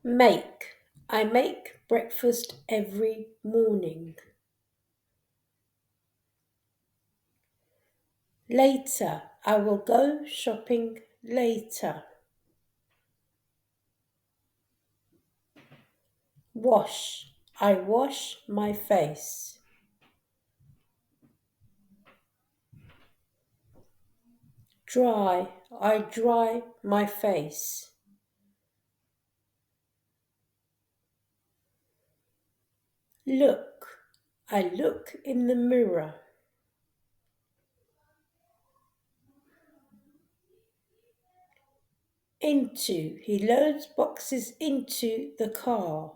Make. I make breakfast every morning. Later. I will go shopping later. Wash. I wash my face. Dry. I dry my face. Look. I look in the mirror. Into. He loads boxes into the car.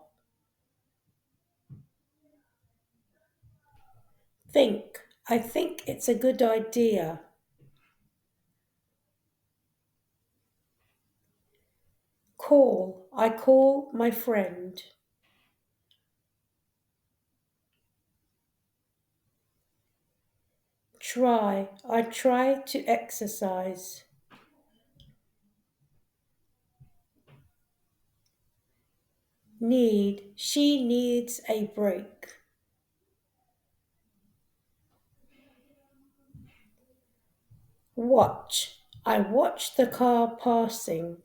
Think. I think it's a good idea. Call. I call my friend. Try. I try to exercise. Need. She needs a break. Watch. I watch the car passing.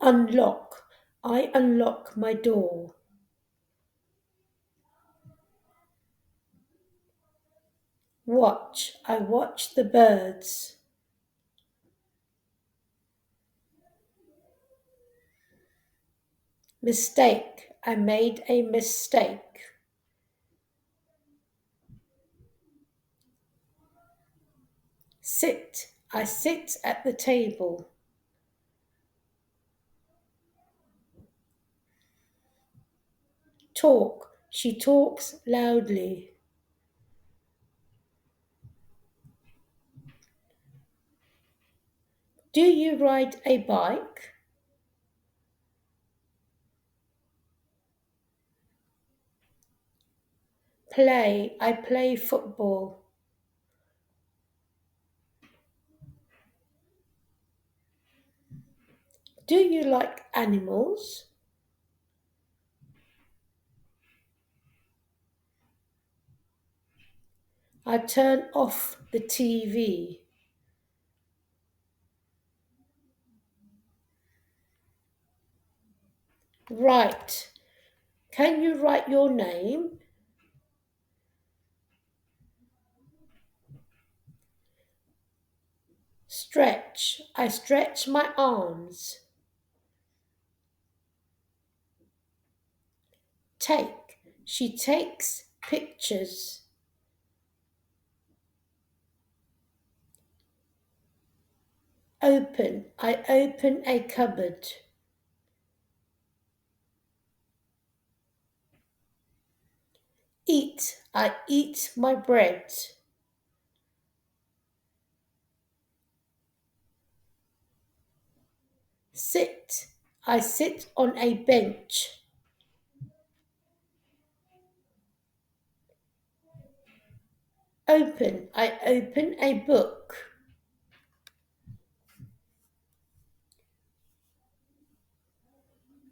Unlock. I unlock my door. Watch. I watch the birds. Mistake. I made a mistake. Sit. I sit at the table. Talk. She talks loudly. Do you ride a bike? Play. I play football. Do you like animals? I turn off the TV. Write. Can you write your name? Stretch. I stretch my arms. Take. She takes pictures. Open. I open a cupboard. Eat. I eat my bread. Sit. I sit on a bench. Open. I open a book.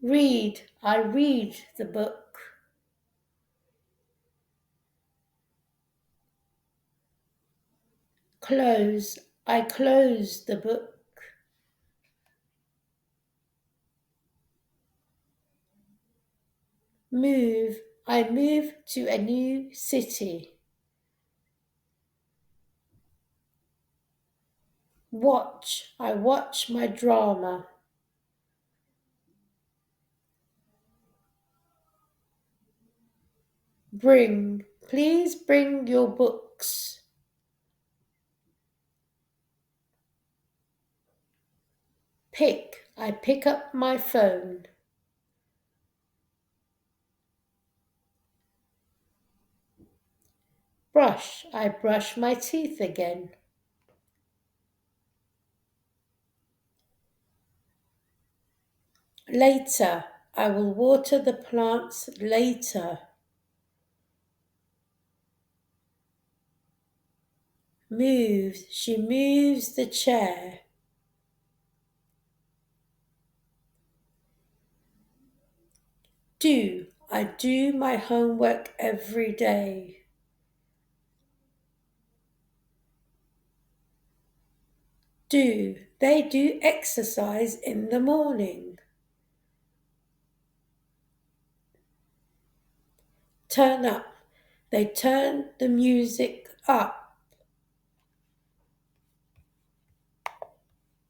Read. I read the book. Close. I close the book. Move. I move to a new city. Watch. I watch my drama. Bring. Please bring your books. Pick. I pick up my phone. Brush. I brush my teeth again. Later. I will water the plants later. Moves. She moves the chair. Do. I do my homework every day. Do. They do exercise in the morning. Turn up. They turn the music up.